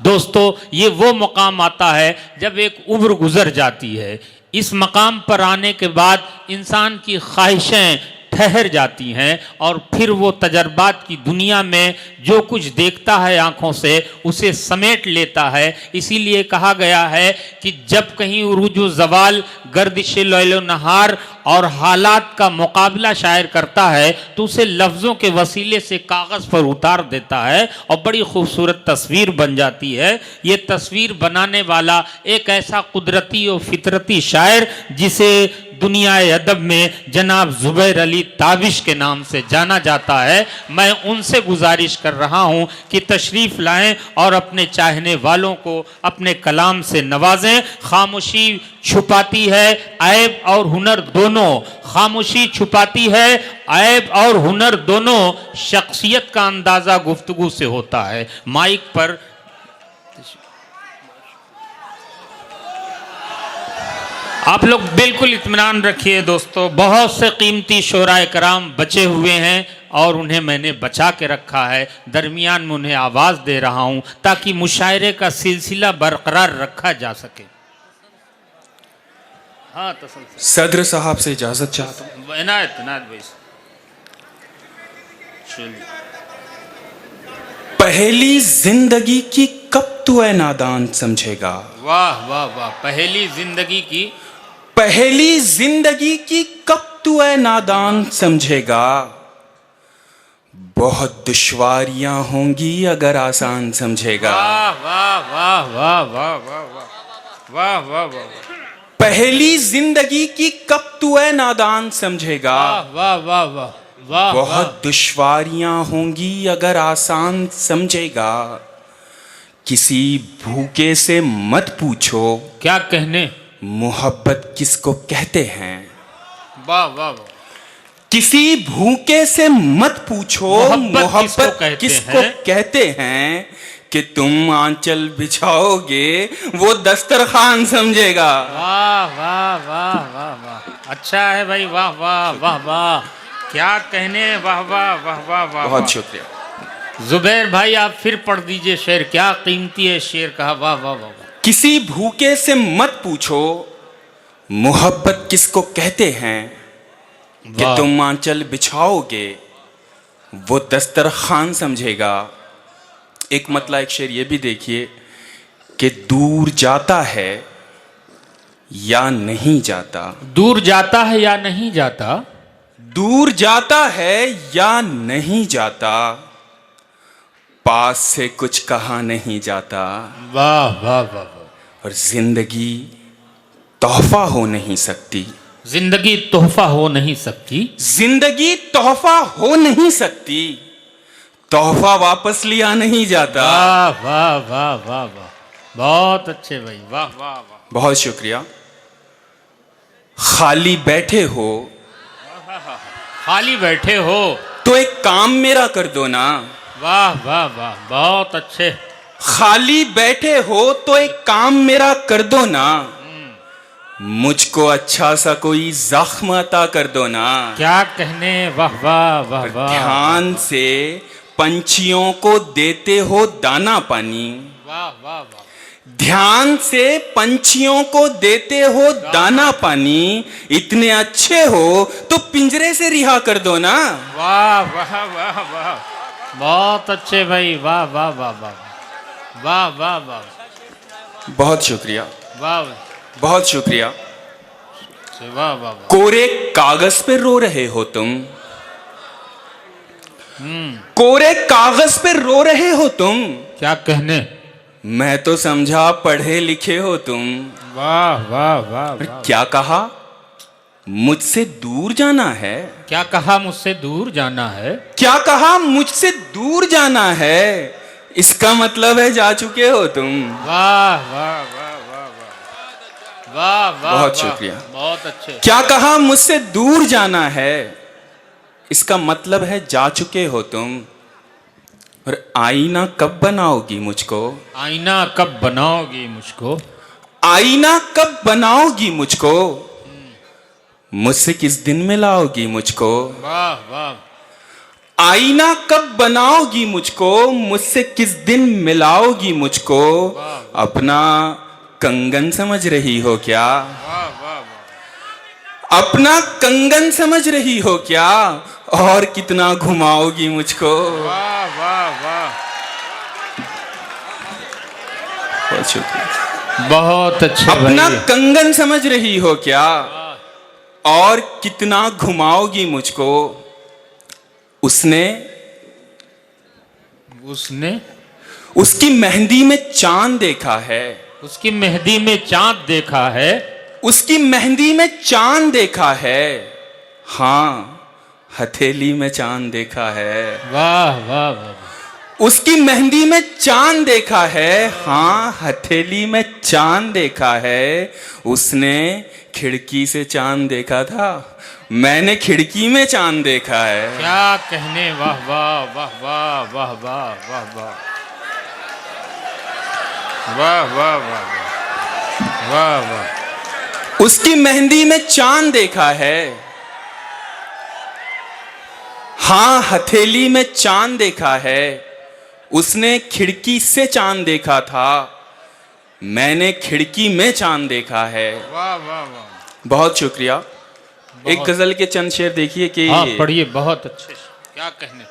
दोस्तों, ये वो मकाम आता है जब एक उम्र गुजर जाती है। इस मकाम पर आने के बाद इंसान की ख्वाहिशें ठहर जाती हैं और फिर वो तजर्बात की दुनिया में जो कुछ देखता है आँखों से उसे समेट लेता है। इसीलिए कहा गया है कि जब कहीं उरूज ज़वाल, गर्दिश लैल नहार और हालात का मुकाबला शायर करता है तो उसे लफ्ज़ों के वसीले से कागज़ पर उतार देता है और बड़ी खूबसूरत तस्वीर बन जाती है। ये तस्वीर बनाने वाला एक ऐसा कुदरती और फितरती शायर जिसे दुनिया अदब में जनाब ज़ुबैर अली ताबिश के नाम से जाना जाता है। मैं उनसे गुजारिश कर रहा हूँ कि तशरीफ़ लाएं और अपने चाहने वालों को अपने कलाम से नवाजें। खामोशी छुपाती है ऐब और हुनर दोनों, खामोशी छुपाती है ऐब और हुनर दोनों, शख्सियत का अंदाज़ा गुफ्तगू से होता है। माइक पर आप लोग बिल्कुल इत्मीनान रखिए दोस्तों, बहुत से कीमती शोराए कराम बचे हुए हैं और उन्हें मैंने बचा के रखा है। दरमियान में उन्हें आवाज़ दे रहा हूँ ताकि मुशायरे का सिलसिला बरकरार रखा जा सके। हाँ, सदर साहब से इजाज़त चाहता हूँ। इनायत भाई, चलिए। पहली जिंदगी की कब तू है नादान समझेगा। वाह वाह वाह। पहली जिंदगी की कब तू है नादान समझेगा। बहुत दुश्वारियां होंगी अगर आसान समझेगा। वाह वाह वाह वाह वाह वाह वाह वाह वाह। पहली जिंदगी की कब तू है नादान समझेगा। वाह वाह वाह वाह। बहुत दुश्वारियां होंगी अगर आसान समझेगा। किसी भूखे से मत पूछो क्या कहने मोहब्बत किसको कहते हैं। वाह वाह वाह। किसी भूखे से मत पूछो मोहब्बत किसको कहते हैं। कि तुम आंचल बिछाओगे वो दस्तरखान समझेगा। वाह वाह वाह वाह वाह। अच्छा है भाई, वाह वाह वाह वाह। क्या कहने, वाह वाह वाह वाह वाह। बहुत शुक्रिया जुबैर भाई, आप फिर पढ़ दीजिए शेर, क्या कीमती है शेर कहा। वाह वाह वाह। किसी भूखे से मत पूछो मोहब्बत किसको कहते हैं। कि तुम आंचल बिछाओगे वो दस्तरखान समझेगा। एक मतलब एक शेर ये भी देखिए कि दूर जाता है या नहीं जाता। दूर जाता है या नहीं जाता। दूर जाता है या नहीं जाता। पास से कुछ कहा नहीं जाता। वाह वाह वाह। और जिंदगी तोहफा हो नहीं सकती। जिंदगी तोहफा हो नहीं सकती। जिंदगी तोहफा हो नहीं सकती। तोहफा वापस लिया नहीं जाता। वाह वाह वाह वाह वाह। बहुत अच्छे भाई, वाह वाह वाह। बहुत शुक्रिया। खाली बैठे हो, खाली बैठे हो तो एक काम मेरा कर दो ना। वाह वाह वाह, बहुत अच्छे। खाली बैठे हो तो एक काम मेरा कर दो ना। मुझको अच्छा सा कोई जख्म अता कर दो ना। क्या कहने, वाह वाह वाह वाह। ध्यान से पंछियों को देते हो दाना पानी। वाह वाह वाह। ध्यान से पंछियों को देते हो दाना पानी। इतने अच्छे हो तो पिंजरे से रिहा कर दो ना। वाह वाह वाह वाह, बहुत अच्छे भाई, वाह वाह वाह वाह वाह वाह वाह। बहुत शुक्रिया, वाह बहुत शुक्रिया। वाह वाह। कोरे कागज पे रो रहे हो तुम। कोरे कागज पे रो रहे हो तुम। क्या कहने, मैं तो समझा पढ़े लिखे हो तुम। वाह वाह वाह। क्या कहा, मुझसे दूर जाना है। क्या कहा, मुझसे दूर जाना है। क्या कहा, मुझसे दूर जाना है। इसका मतलब है जा चुके हो तुम। वाह वाह वाह वाह वाह वाह। बहुत शुक्रिया, बहुत अच्छे। क्या कहा, मुझसे दूर जाना है। इसका मतलब है जा चुके हो तुम। और आईना कब बनाओगी मुझको। आईना कब बनाओगी मुझको। आईना कब बनाओगी मुझको। मुझसे किस दिन मिलाओगी मुझको। वाह वाह। आईना कब बनाओगी मुझको, मुझसे किस दिन मिलाओगी मुझको, अपना कंगन समझ रही हो क्या, अपना कंगन समझ रही हो क्या, और कितना घुमाओगी मुझको। वाह वाह वाह, बहुत शुक्रिया। बहुत अच्छे अपना भाई। कंगन समझ रही हो क्या, और कितना घुमाओगी मुझको। उसने उसकी मेहंदी में चांद देखा है, उसकी मेहंदी में चांद देखा है, उसकी मेहंदी में चांद देखा है, हाँ हथेली में चांद देखा है। वाह वाह वाह, उसकी मेहंदी में चांद देखा है, हाँ हथेली में चांद देखा है। उसने खिड़की से चांद देखा था, मैंने खिड़की में चांद देखा है। क्या कहने, वाह वाह वाह वाह वाह वाह वाह वाह वाह वाह वाह वाह वाह। उसकी मेहंदी में चांद देखा है, हाँ हथेली में चांद देखा है। उसने खिड़की से चांद देखा था, मैंने खिड़की में चांद देखा है। वाह वाह वाह, बहुत शुक्रिया। एक गजल के चंद शेर देखिए कि हाँ पढ़िए, बहुत अच्छे। क्या कहने,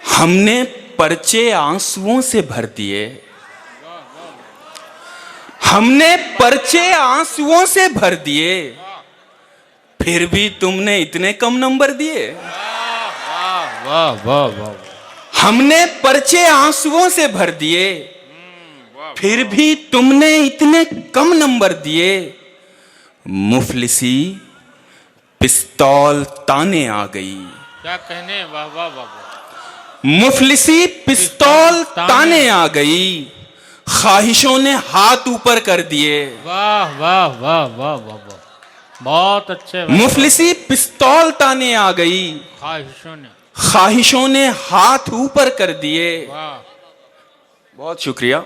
हमने पर्चे आंसुओं से भर दिए, हमने पर्चे आंसुओं से भर दिए, फिर भी तुमने इतने कम नंबर दिए। वाह वाह वाह वाह, हमने पर्चे आंसुओं से भर दिए, फिर भी तुमने इतने कम नंबर दिए। मुफलिसी पिस्तौल ताने आ गई। क्या कहने, वाह वाह वाह वाह। मुफलिसी पिस्तौल ताने आ गई, ख्वाहिशों ने हाथ ऊपर कर दिए। वाह वाह वाह वाह वाह वाह, बहुत अच्छे भाई। मुफलिसी पिस्तौल ताने आ गई, ख्वाहिशों ने हाथ ऊपर कर दिए। वाह, बहुत शुक्रिया।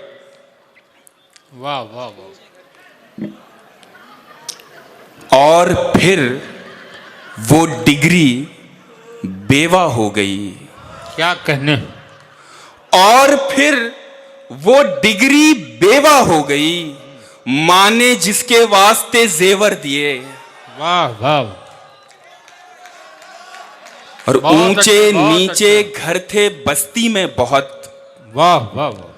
वाह वाह वाह। और फिर वो डिग्री बेवा हो गई। क्या कहने, और फिर वो डिग्री बेवा हो गई, माँ ने जिसके वास्ते जेवर दिए। वाह वाह। और बहुत ऊंचे अच्छा, बहुत नीचे अच्छा। घर थे बस्ती में बहुत। वाह वाह वाह।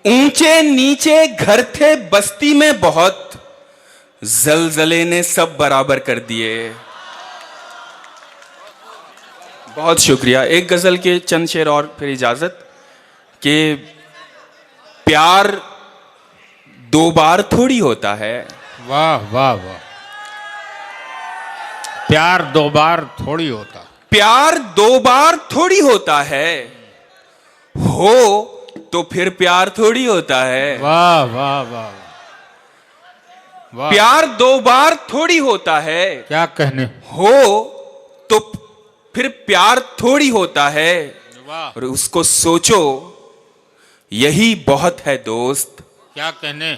ऊंचे नीचे घर थे बस्ती में बहुत, जलजले ने सब बराबर कर दिए। बहुत शुक्रिया। एक गजल के चंद शेर और फिर इजाजत कि प्यार दो बार थोड़ी होता है। वाह वाह वाह। प्यार दो बार थोड़ी होता, प्यार दो बार थोड़ी होता है, हो तो फिर प्यार थोड़ी होता है। वाह वाह वाह वाह। प्यार दो बार थोड़ी होता है, क्या कहने, हो तो फिर प्यार थोड़ी होता है। वाह। और उसको सोचो यही बहुत है दोस्त। क्या कहने,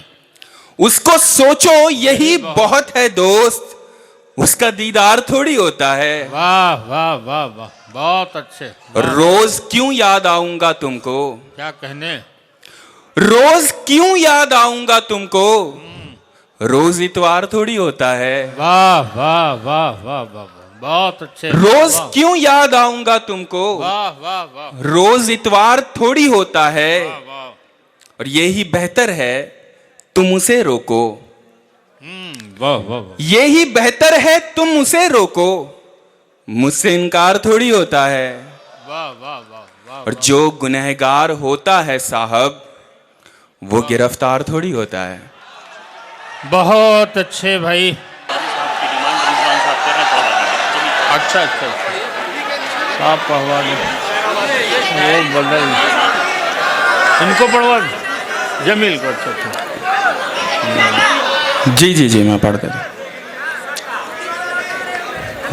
उसको सोचो यही बहुत है दोस्त, उसका दीदार थोड़ी होता है। वाह वाह वाह वाह, बहुत अच्छे। रोज क्यों याद आऊंगा तुमको, क्या कहने, रोज क्यों याद आऊंगा तुमको, रोज इतवार थोड़ी होता है। वाह वाह वाह वाह वाह, बहुत अच्छे। रोज क्यों याद आऊंगा तुमको, वाह वाह वाह रोज इतवार थोड़ी होता है। वाह। और यही बेहतर है तुम उसे रोको, वाह वाह वाह। यही बेहतर है तुम उसे रोको, मुझसे इनकार थोड़ी होता है। वाह वाह वाह वाह। और जो गुनहगार होता है साहब, वो गिरफ्तार थोड़ी होता है। बहुत अच्छे भाई। अच्छा अच्छा अच्छा, आप पढ़वा दें, वो बदल, इनको पढ़वा दें, जमील को। अच्छा अच्छा, जी जी जी मैं पढ़ देता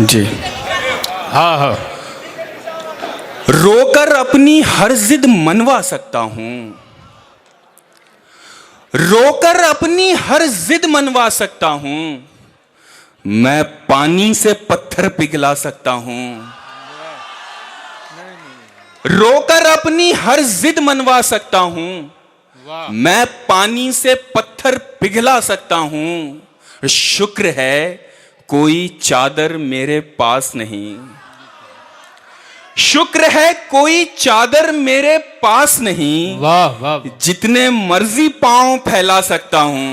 जी। हाँ हाँ। रोकर अपनी हर जिद मनवा सकता हूं, रोकर अपनी हर जिद मनवा सकता हूं, मैं पानी से पत्थर पिघला सकता हूं। रोकर अपनी हर जिद मनवा सकता हूं, वाह मैं पानी से पत्थर पिघला सकता हूं। शुक्र है कोई चादर मेरे पास नहीं, शुक्र है कोई चादर मेरे पास नहीं। वाह वाह जितने मर्जी पांव फैला सकता हूं,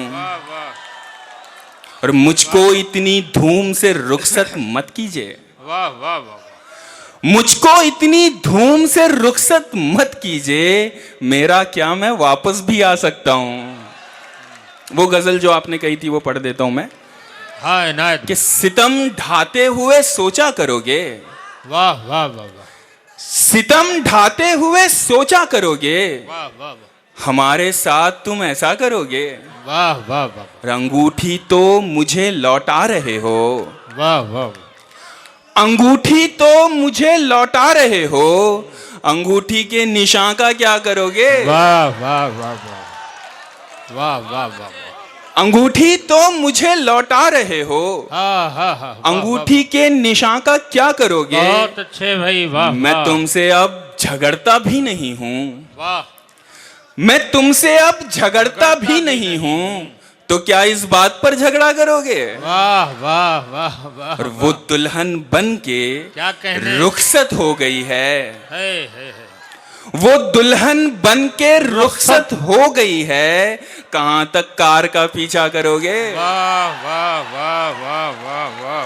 और मुझको इतनी धूम से रुखसत मत कीजिए, वाह वाह वाह, मुझको इतनी धूम से रुखसत मत कीजिए। मेरा क्या, मैं वापस भी आ सकता हूं। वो गजल जो आपने कही थी वो पढ़ देता हूं मैं, हाँ इनायत, कि सितम ढाते हुए सोचा करोगे, वाह वाह वाह वाह, सितम ढाते हुए सोचा करोगे, वाह वाह वाह, हमारे साथ तुम ऐसा करोगे। वाह वाह वाह, और अंगूठी तो मुझे लौटा रहे हो, वाह वाह, अंगूठी तो मुझे लौटा रहे हो, अंगूठी के निशान का क्या करोगे। वाह वाह वाह वाह, वाह वाह वाह, अंगूठी तो मुझे लौटा रहे हो, हाँ हाँ हाँ, अंगूठी के निशान का क्या करोगे। बहुत अच्छे भाई, वाह मैं तुमसे अब झगड़ता भी नहीं हूं, वाह, मैं तुमसे अब झगड़ता भी नहीं हूं, तो क्या इस बात पर झगड़ा करोगे। वाह वाह वाह वाह, और वो दुल्हन बन के क्या कहने, रुखसत हो गई है, है, वो दुल्हन बन के रुखसत हो गई है, कहां तक कार का पीछा करोगे। वाह वाह वाह वाह वाह वाह,